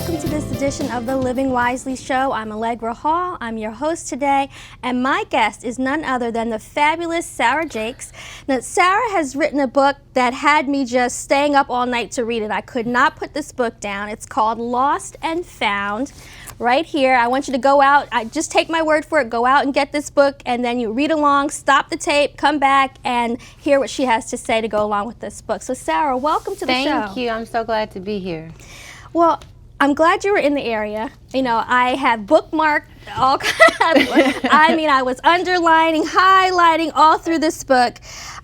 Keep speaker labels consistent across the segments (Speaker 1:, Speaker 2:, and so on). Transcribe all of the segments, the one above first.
Speaker 1: welcome to this edition of the Living Wisely Show. I'm Allegra Hall. I'm your host today, and my guest is none other than the fabulous Sarah Jakes. Now, Sarah has written a book that had me just staying up all night to read it. I could not put this book down. It's called Lost and Found. Right here, I want you to go out, just take my word for it, go out and get this book, and then you read along, stop the tape, come back, and hear what she has to say to go along with this book. So Sarah, welcome to the show.
Speaker 2: Thank you, I'm so glad to be here.
Speaker 1: Well, I'm glad you were in the area. You know, I have bookmarked all kinds of, I was underlining, highlighting all through this book.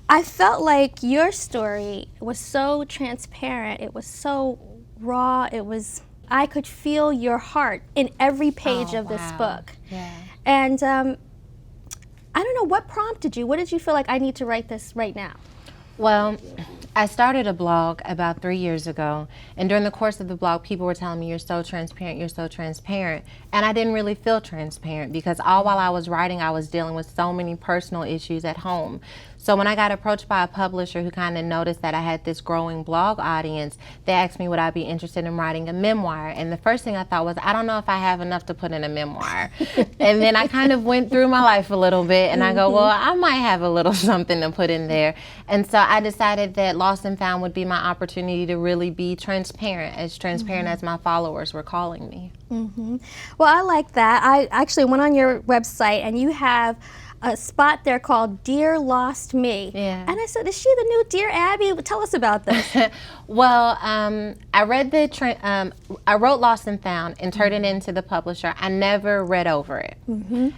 Speaker 1: I felt like your story was so transparent, it was so raw, I could feel your heart in every page of this book.
Speaker 2: Yeah.
Speaker 1: And I don't know, what prompted you? What did you feel like I need to write this right now?
Speaker 2: Well, I started a blog about 3 years ago, and during the course of the blog, people were telling me, you're so transparent, you're so transparent. And I didn't really feel transparent because all while I was writing, I was dealing with so many personal issues at home. So when I got approached by a publisher who kind of noticed that I had this growing blog audience, they asked me would I be interested in writing a memoir. And the first thing I thought was, I don't know if I have enough to put in a memoir. And then I kind of went through my life a little bit and I go, well, I might have a little something to put in there. And so I decided that Lost and Found would be my opportunity to really be transparent as my followers were calling me.
Speaker 1: Well, I like that. I actually went on your website and you have a spot there called Dear Lost Me.
Speaker 2: Yeah.
Speaker 1: And I said, is she the new Dear Abby? Tell us about this.
Speaker 2: Well, I read I wrote Lost and Found and turned it into the publisher. I never read over it.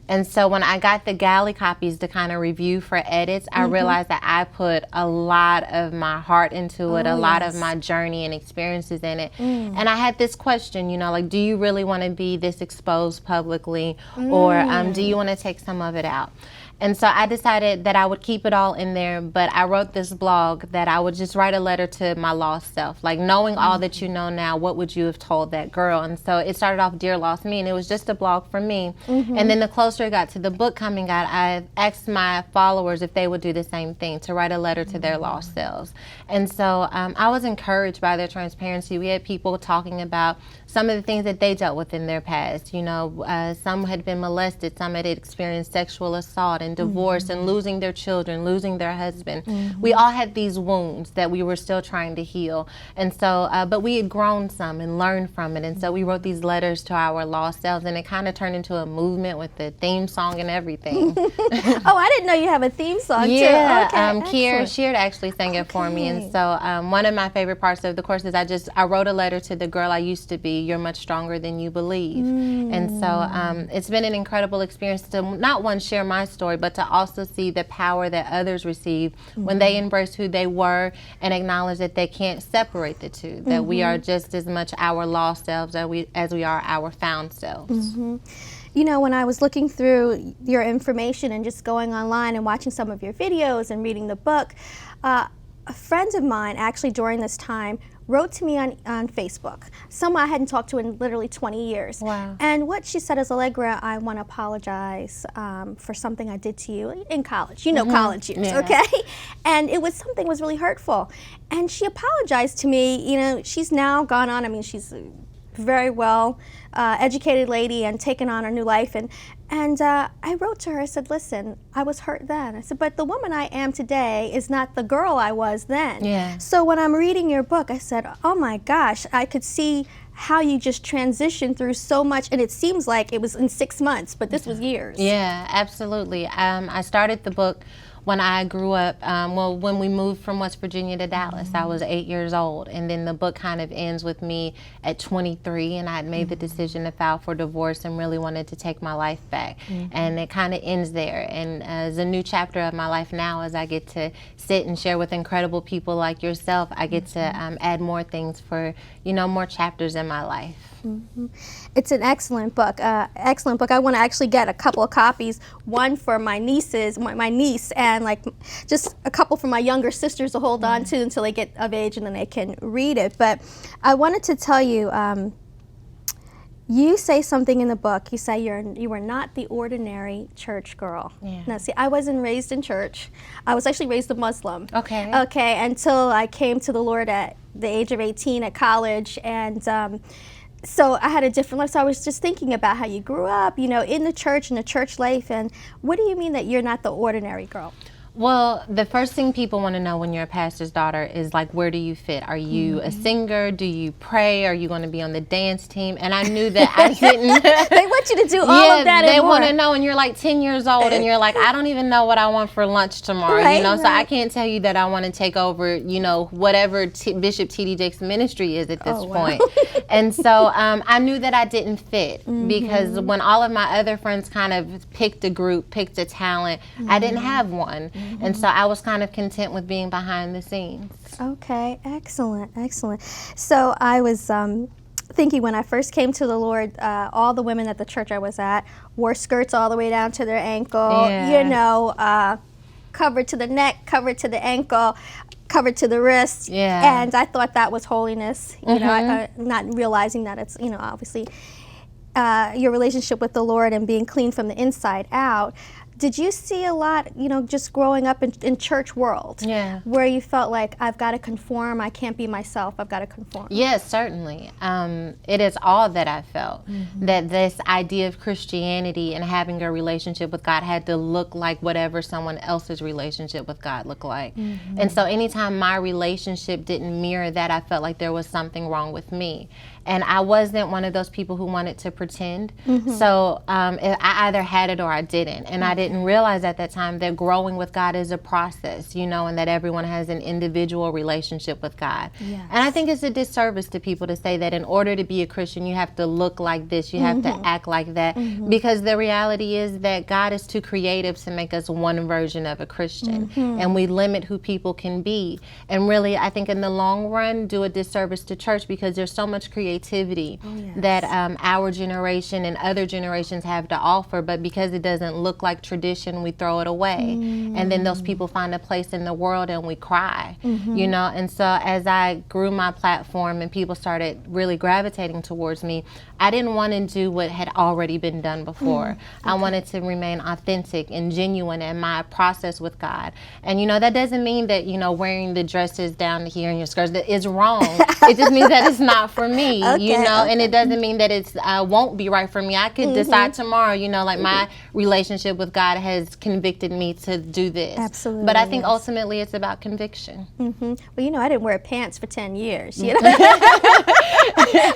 Speaker 2: And so when I got the galley copies to kind of review for edits, I realized that I put a lot of my heart into it, a lot of my journey and experiences in it. And I had this question, you know, like, do you really want to be this exposed publicly, or do you want to take some of it out? And so I decided that I would keep it all in there, but I wrote this blog that I would just write a letter to my lost self. Like, knowing all that you know now, what would you have told that girl? And so it started off Dear Lost Me, and it was just a blog for me. And then the closer it got to the book coming out, I asked my followers if they would do the same thing, to write a letter to their lost selves. And so I was encouraged by their transparency. We had people talking about some of the things that they dealt with in their past. You know, some had been molested, some had experienced sexual assault and divorce and losing their children, losing their husband. We all had these wounds that we were still trying to heal. And so, but we had grown some and learned from it. And so we wrote these letters to our lost selves, and it kind of turned into a movement with the theme song and everything.
Speaker 1: Oh, I didn't know you have a theme song too.
Speaker 2: Yeah,
Speaker 1: Okay,
Speaker 2: Sheard actually sang it for me. And so one of my favorite parts of the course is I wrote a letter to the girl I used to be. You're much stronger than you believe. And so it's been an incredible experience to not one share my story, but to also see the power that others receive when they embrace who they were and acknowledge that they can't separate the two, that we are just as much our lost selves as we are our found selves.
Speaker 1: You know, when I was looking through your information and just going online and watching some of your videos and reading the book, a friend of mine actually during this time wrote to me on Facebook, someone I hadn't talked to in literally 20 years.
Speaker 2: Wow.
Speaker 1: And what she said is, Allegra, I want to apologize for something I did to you in college. You know, college years, okay? And it was something was really hurtful. And she apologized to me. You know, she's now gone on, I mean, she's a very well educated lady and taken on a new life. And I wrote to her, I said, listen, I was hurt then. I said, but the woman I am today is not the girl I was then.
Speaker 2: Yeah.
Speaker 1: So when I'm reading your book, I said, oh my gosh, I could see how you just transitioned through so much, and it seems like it was in 6 months, but this was years.
Speaker 2: Yeah, absolutely. I started the book when I grew up, when we moved from West Virginia to Dallas. I was 8 years old, and then the book kind of ends with me at 23, and I had made the decision to file for divorce and really wanted to take my life back. And it kind of ends there. And as a new chapter of my life now, as I get to sit and share with incredible people like yourself, I get to add more things for, you know, more chapters in my life.
Speaker 1: It's an excellent book. Excellent book. I want to actually get a couple of copies. One for my nieces, my niece, and like just a couple for my younger sisters to hold on to until they get of age and then they can read it. But I wanted to tell you, you say something in the book. You say you were not the ordinary church girl.
Speaker 2: Yeah.
Speaker 1: Now, see, I wasn't raised in church. I was actually raised a Muslim.
Speaker 2: Okay.
Speaker 1: Okay, until I came to the Lord at the age of 18 at college, and So I had a different life. So I was just thinking about how you grew up, in the church and the church life. And what do you mean that you're not the ordinary girl?
Speaker 2: Well, the first thing people want to know when you're a pastor's daughter is like, where do you fit? Are you a singer? Do you pray? Are you going to be on the dance team? And I knew that I didn't.
Speaker 1: They want you to do all of that
Speaker 2: they
Speaker 1: and more.
Speaker 2: want to know, and you're like 10 years old, and you're like, I don't even know what I want for lunch tomorrow,
Speaker 1: Right,
Speaker 2: So I
Speaker 1: right.
Speaker 2: can't tell you that I want to take over, whatever Bishop T.D. Jakes' ministry is at this point. And so I knew that I didn't fit because when all of my other friends kind of picked a group, picked a talent, I didn't have one. And so I was kind of content with being behind the scenes.
Speaker 1: Okay, excellent, excellent. So I was thinking when I first came to the Lord, all the women at the church I was at wore skirts all the way down to their ankle, covered to the neck, covered to the ankle, covered to the wrist.
Speaker 2: Yeah.
Speaker 1: And I thought that was holiness, not realizing that it's, obviously your relationship with the Lord and being clean from the inside out. Did you see a lot, just growing up in church world, where you felt like, I've got to conform, I can't be myself, I've got to conform?
Speaker 2: Yes, certainly. It is all that I felt, that this idea of Christianity and having a relationship with God had to look like whatever someone else's relationship with God looked like. And so anytime my relationship didn't mirror that, I felt like there was something wrong with me. And I wasn't one of those people who wanted to pretend. So I either had it or I didn't. And I didn't realize at that time that growing with God is a process, and that everyone has an individual relationship with God.
Speaker 1: Yes.
Speaker 2: And I think it's a disservice to people to say that in order to be a Christian, you have to look like this, you have to act like that. Because the reality is that God is too creative to make us one version of a Christian. And we limit who people can be. And really, I think in the long run, do a disservice to church because there's so much creativity that our generation and other generations have to offer, but because it doesn't look like tradition, we throw it away. And then those people find a place in the world and we cry, And so as I grew my platform and people started really gravitating towards me, I didn't want to do what had already been done before. I wanted to remain authentic and genuine in my process with God. And that doesn't mean that, wearing the dresses down to here and your skirts that is wrong. It just means that it's not for me. And it doesn't mean that it's won't be right for me. I could decide tomorrow, like my relationship with God has convicted me to do this.
Speaker 1: Absolutely.
Speaker 2: But I think ultimately it's about conviction.
Speaker 1: Well, I didn't wear pants for 10 years.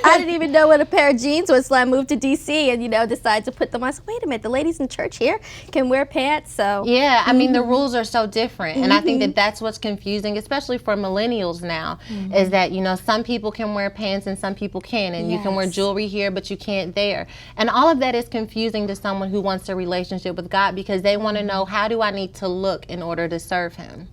Speaker 1: I didn't even know what a pair of jeans was until I moved to D.C. and, decided to put them on. I said, wait a minute, the ladies in church here can wear pants. So
Speaker 2: yeah, I mean, the rules are so different. And I think that that's what's confusing, especially for millennials now, is that, some people can wear pants and some people can. And you can wear jewelry here, but you can't there. And all of that is confusing to someone who wants a relationship with God because they want to know, how do I need to look in order to serve Him?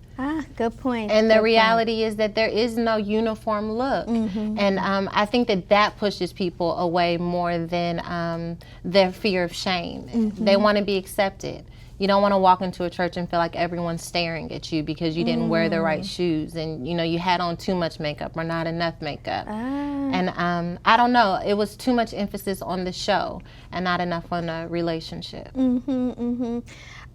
Speaker 1: Good point.
Speaker 2: And the reality is that there is no uniform look. And I think that pushes people away more than their fear of shame. They want to be accepted. You don't want to walk into a church and feel like everyone's staring at you because you didn't wear the right shoes and, you had on too much makeup or not enough makeup. And I don't know, it was too much emphasis on the show and not enough on the relationship.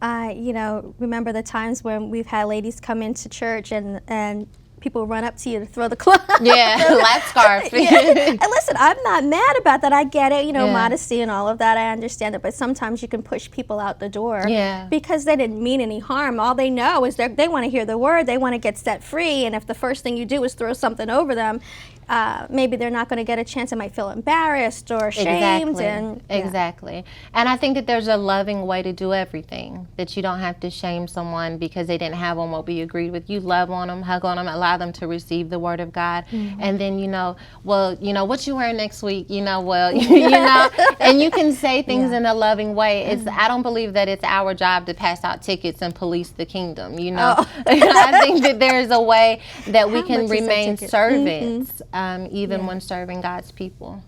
Speaker 1: I, remember the times when we've had ladies come into church and people run up to you to throw the clothes.
Speaker 2: Yeah, lap scarf.
Speaker 1: And listen, I'm not mad about that. I get it, modesty and all of that. I understand it. But sometimes you can push people out the door because they didn't mean any harm. All they know is they want to hear the word. They want to get set free. And if the first thing you do is throw something over them, maybe they're not going to get a chance. They might feel embarrassed or ashamed.
Speaker 2: Exactly. And I think that there's a loving way to do everything, that you don't have to shame someone because they didn't have on what we agreed with. You love on them, hug on them, allow them to receive the word of God. And then, what you wearing next week, and you can say things in a loving way. I don't believe that it's our job to pass out tickets and police the kingdom, I think that there's a way that we can remain servants. Even when serving God's people.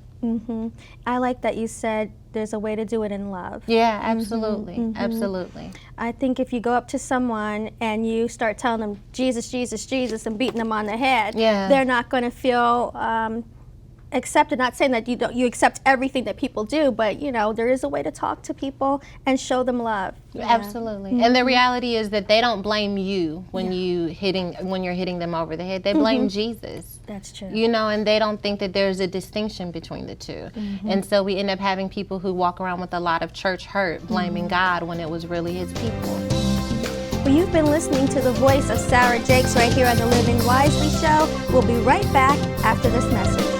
Speaker 1: I like that you said there's a way to do it in love.
Speaker 2: Yeah, absolutely. Absolutely.
Speaker 1: I think if you go up to someone and you start telling them Jesus, Jesus, Jesus and beating them on the head, they're not going to feel accept it. Not saying that you accept everything that people do, but there is a way to talk to people and show them love.
Speaker 2: Absolutely. And the reality is that they don't blame you when you're hitting them over the head. They blame Jesus.
Speaker 1: That's true.
Speaker 2: And they don't think that there's a distinction between the two. And so we end up having people who walk around with a lot of church hurt, blaming God when it was really his people.
Speaker 1: Well, you've been listening to the voice of Sarah Jakes right here on the Living Wisely Show. We'll be right back after this message.